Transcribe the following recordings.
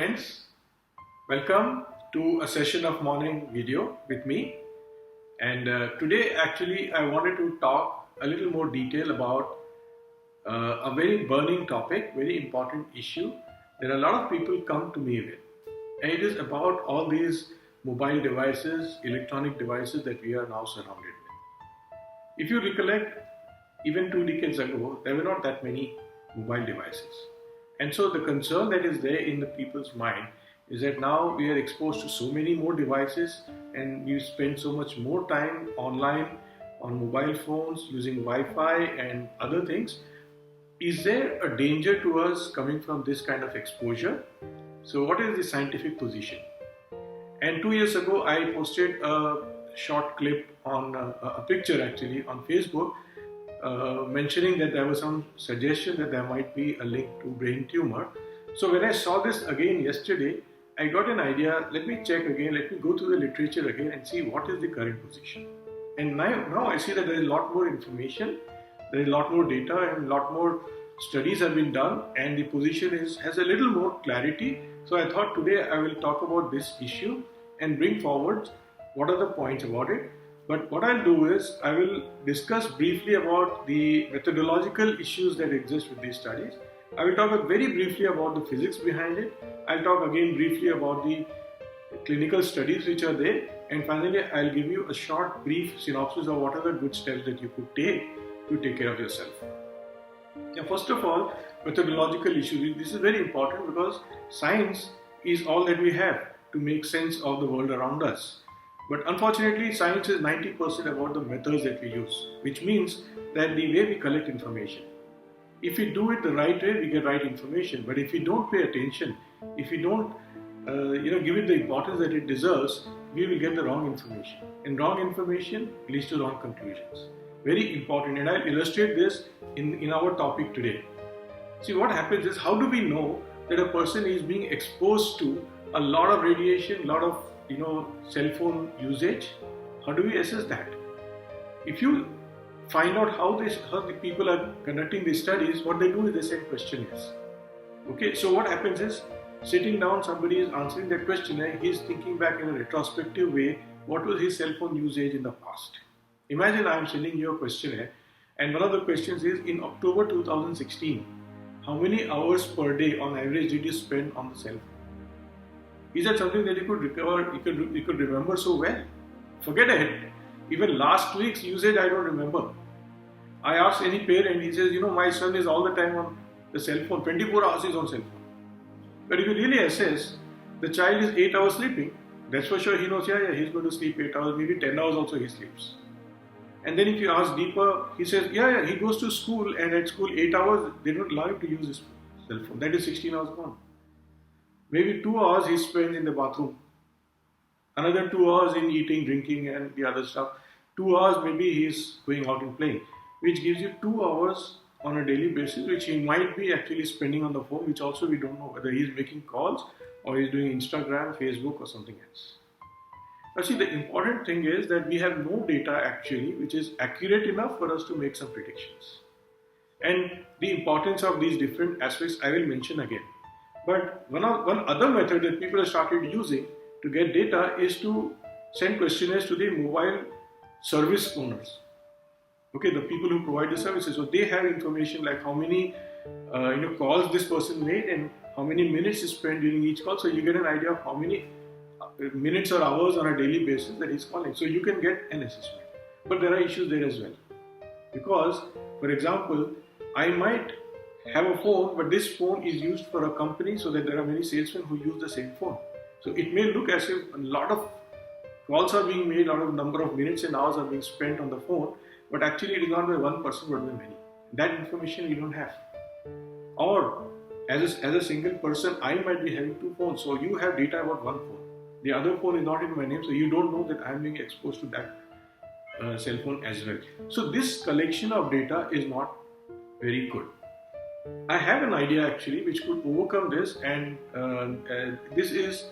friends, welcome to a session of morning video with me. And today actually I wanted to talk a little more detail about a very burning topic, very important issue that a lot of people come to me with. And it is about all these mobile devices, electronic devices that we are now surrounded with. If you recollect, even 2 decades ago, there were not that many mobile devices. And so the concern that is there in the people's mind is that now we are exposed to so many more devices and we spend so much more time online on mobile phones using Wi-Fi and other things. Is there a danger to us coming from this kind of exposure? So what is the scientific position? And 2 years ago I posted a short clip on a picture actually on Facebook mentioning that there was some suggestion that there might be a link to brain tumor. So when I saw this again yesterday, I got an idea, let me check again, let me go through the literature again and see what is the current position. And now I see that there is a lot more information, there is a lot more data and a lot more studies have been done and the position has a little more clarity. So I thought today I will talk about this issue and bring forward what are the points about it. But what I'll do is, I will discuss briefly about the methodological issues that exist with these studies. I will talk very briefly about the physics behind it. I'll talk again briefly about the clinical studies which are there. And finally, I'll give you a short, brief synopsis of what are the good steps that you could take to take care of yourself. Now, first of all, methodological issues. This is very important because science is all that we have to make sense of the world around us. But unfortunately, science is 90% about the methods that we use, which means that the way we collect information. If we do it the right way, we get right information. But if we don't pay attention, if we don't give it the importance that it deserves, we will get the wrong information. And wrong information leads to wrong conclusions. Very important. And I'll illustrate this in our topic today. See, what happens is, how do we know that a person is being exposed to a lot of radiation, a lot of cell phone usage? How do we assess that? If you find out how the people are conducting these studies, what they do is they send questionnaires. Okay, so what happens is, sitting down, somebody is answering that questionnaire, he's thinking back in a retrospective way, what was his cell phone usage in the past? Imagine I'm sending you a questionnaire, and one of the questions is, in October 2016, how many hours per day on average did you spend on the cell phone? Is that something that you could recover, you could remember so well? Forget it. Even last week's usage I don't remember. I asked any parent, he says, my son is all the time on the cell phone, 24 hours is on cell phone. But if you really assess, the child is 8 hours sleeping, that's for sure he knows, he's going to sleep 8 hours, maybe 10 hours also he sleeps. And then if you ask deeper, he says, he goes to school and at school 8 hours, they don't allow him to use his cell phone. That is 16 hours gone. Maybe 2 hours he spends in the bathroom. Another 2 hours in eating, drinking and the other stuff. 2 hours maybe he's going out and playing. Which gives you 2 hours on a daily basis, which he might be actually spending on the phone, which also we don't know whether he's making calls or he's doing Instagram, Facebook or something else. Now see, the important thing is that we have no data actually which is accurate enough for us to make some predictions. And the importance of these different aspects I will mention again. But one other method that people have started using to get data is to send questionnaires to the mobile service owners. Okay, the people who provide the services. So they have information like how many calls this person made and how many minutes he spent during each call. So you get an idea of how many minutes or hours on a daily basis that he's calling. So you can get an assessment. But there are issues there as well. Because, for example, I might have a phone, but this phone is used for a company so that there are many salesmen who use the same phone. So it may look as if a lot of calls are being made, a lot of number of minutes and hours are being spent on the phone, but actually it is not by one person but by many. That information we don't have. Or as a single person, I might be having two phones, so you have data about one phone. The other phone is not in my name, so you don't know that I am being exposed to that cell phone as well. So this collection of data is not very good. I have an idea actually which could overcome this, and this is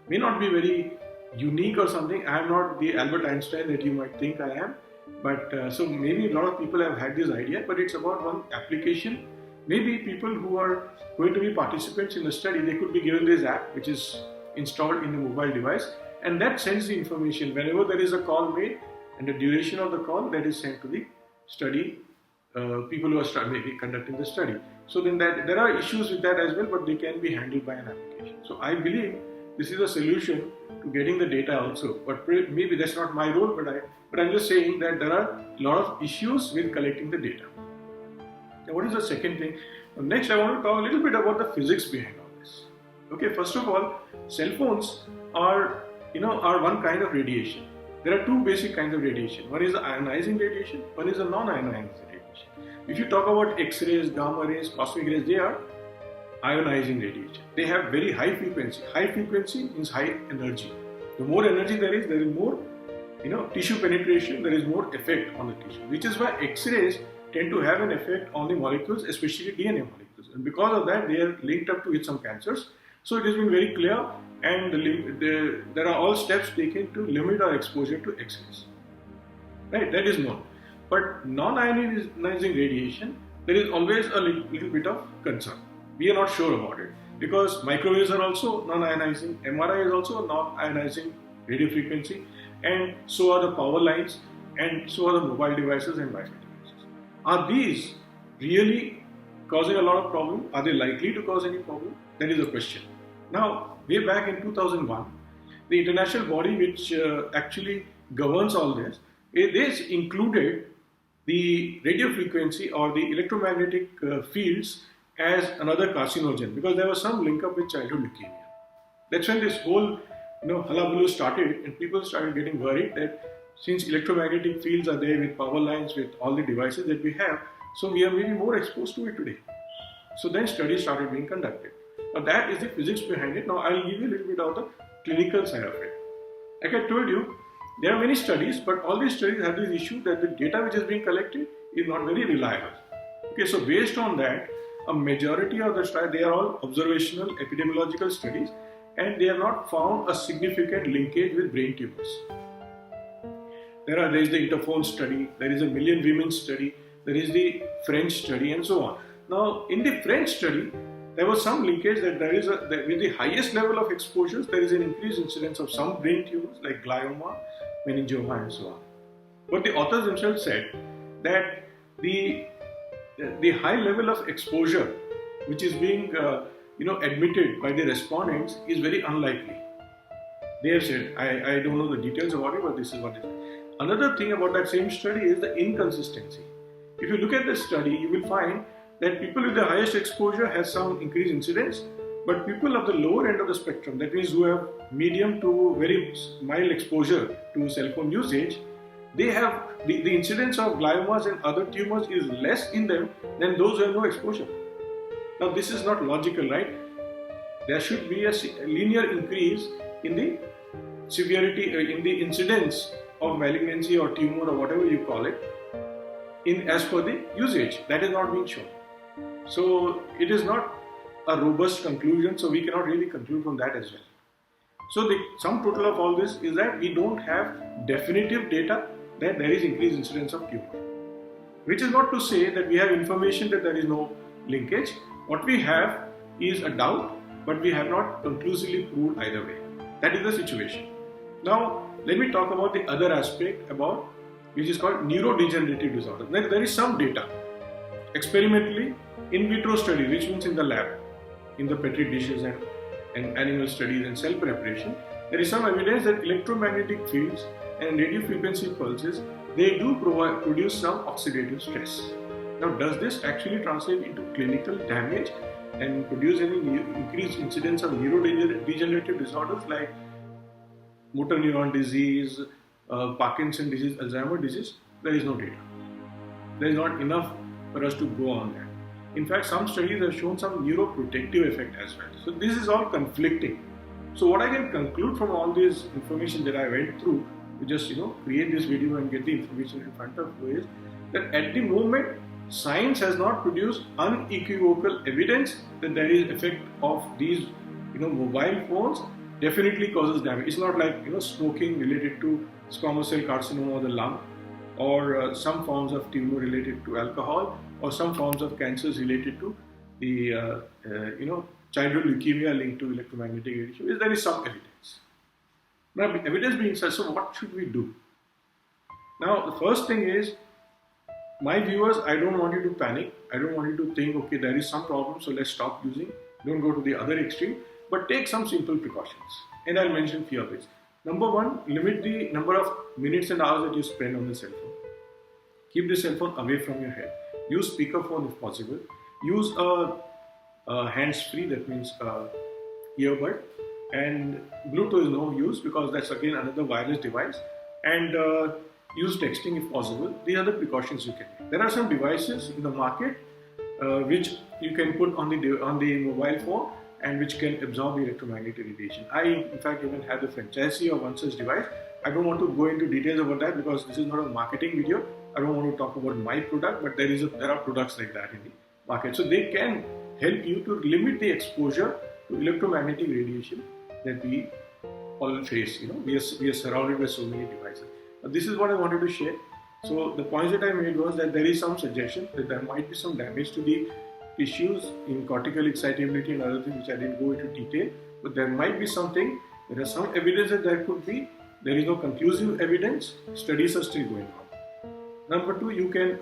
may not be very unique or something. I am not the Albert Einstein that you might think I am, but so maybe a lot of people have had this idea, but it's about one application Maybe people who are going to be participants in the study, they could be given this app which is installed in the mobile device, and that sends the information whenever there is a call made and the duration of the call that is sent to the study people who are maybe conducting the study. So then there are issues with that as well, but they can be handled by an application. So I believe this is a solution to getting the data also, but maybe that's not my role, but I'm just saying that there are a lot of issues with collecting the data. Now, what is the second thing? Next, I want to talk a little bit about the physics behind all this. Okay, first of all, cell phones are one kind of radiation. There are two basic kinds of radiation. One is the ionizing radiation, one is the non-ionizing radiation. If you talk about X-rays, gamma rays, cosmic rays, they are ionizing radiation. They have very high frequency. High frequency means high energy. The more energy there is more tissue penetration, there is more effect on the tissue, which is why X-rays tend to have an effect on the molecules, especially DNA molecules. And because of that, they are linked up with some cancers. So it has been very clear, and there are all steps taken to limit our exposure to X-rays. Right, that is known. But non-ionizing radiation, there is always a little bit of concern. We are not sure about it because microwaves are also non-ionizing, MRI is also non-ionizing radio frequency, and so are the power lines, and so are the mobile devices and Wi-Fi devices. Are these really causing a lot of problem? Are they likely to cause any problem? That is a question. Now, way back in 2001, the international body which actually governs all this, this included the radio frequency or the electromagnetic fields as another carcinogen, because there was some link up with childhood leukemia. That's when this whole hullabaloo started, and people started getting worried that since electromagnetic fields are there with power lines, with all the devices that we have, so we are maybe more exposed to it today. So then studies started being conducted. Now that is the physics behind it. Now I'll give you a little bit of the clinical side of it. Like I told you, there are many studies, but all these studies have this issue that the data which is being collected is not very reliable. Okay, so based on that, a majority of the studies, they are all observational epidemiological studies, and they have not found a significant linkage with brain tumors. There is the Interphone study, there is a Million Women study, there is the French study, and so on. Now, in the French study, there was some linkage that with the highest level of exposures, there is an increased incidence of some brain tumors like glioma, meningioma, and so on. But the authors themselves said that the high level of exposure which is being admitted by the respondents is very unlikely. They have said, I don't know the details about it, but this is what it is. Another thing about that same study is the inconsistency. If you look at the study, you will find that people with the highest exposure has some increased incidence, but people of the lower end of the spectrum, that means who have medium to very mild exposure to cell phone usage, they have the incidence of gliomas and other tumors is less in them than those who have no exposure. Now this is not logical, right? There should be a linear increase in the severity, in the incidence of malignancy or tumor or whatever you call it, as per the usage. That is not being shown. So it is not a robust conclusion, so we cannot really conclude from that as well. So the sum total of all this is that we don't have definitive data that there is increased incidence of tumor. Which is not to say that we have information that there is no linkage. What we have is a doubt, but we have not conclusively proved either way. That is the situation. Now, let me talk about the other aspect about which is called neurodegenerative disorder. There is some data, experimentally, in vitro studies, which means in the lab, in the petri dishes and animal studies and cell preparation, there is some evidence that electromagnetic fields and radio frequency pulses, they do produce some oxidative stress. Now, does this actually translate into clinical damage and produce any increased incidence of neurodegenerative disorders like motor neuron disease, Parkinson disease, Alzheimer's disease? There is no data. There is not enough for us to go on that. In fact, some studies have shown some neuroprotective effect as well. So this is all conflicting. So what I can conclude from all this information that I went through to just create this video and get the information in front of you is that at the moment, science has not produced unequivocal evidence that there is effect of these mobile phones definitely causes damage. It's not like smoking related to squamous cell carcinoma of the lung, or some forms of tumor related to alcohol, or some forms of cancers related to the childhood leukemia linked to electromagnetic radiation, is there is some evidence. Now, evidence being such, so what should we do? Now, the first thing is, my viewers, I don't want you to panic. I don't want you to think, okay, there is some problem, so let's stop using. Don't go to the other extreme, but take some simple precautions. And I'll mention few of these. Number one, limit the number of minutes and hours that you spend on the cell phone. Keep the cell phone away from your head. Use speakerphone if possible. Use a hands-free, that means earbud. And Bluetooth is no use because that's again another wireless device. And use texting if possible. These are the precautions you can take. There are some devices in the market which you can put on the mobile phone and which can absorb the electromagnetic radiation. I, in fact, even have the franchisee of one such device. I don't want to go into details about that because this is not a marketing video. I don't want to talk about my product, but there are products like that in the market. So they can help you to limit the exposure to electromagnetic radiation that we all face. We are surrounded by so many devices. This is what I wanted to share. So the points that I made was that there is some suggestion that there might be some damage to the tissues in cortical excitability and other things which I didn't go into detail, but there might be something. There is some evidence that there could be. There is no conclusive evidence. Studies are still going on. Number two, you can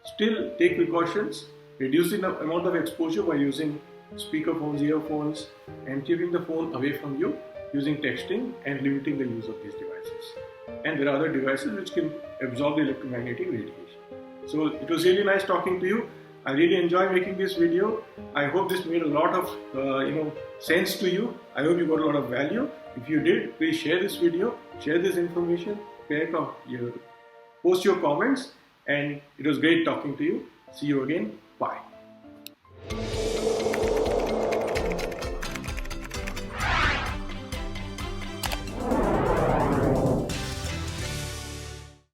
still take precautions, reducing the amount of exposure by using speakerphones, earphones, and keeping the phone away from you, using texting and limiting the use of these devices. And there are other devices which can absorb the electromagnetic radiation. So it was really nice talking to you. I really enjoy making this video. I hope this made a lot of sense to you. I hope you got a lot of value. If you did, please share this video, share this information, post your comments, and it was great talking to you. See you again. Bye.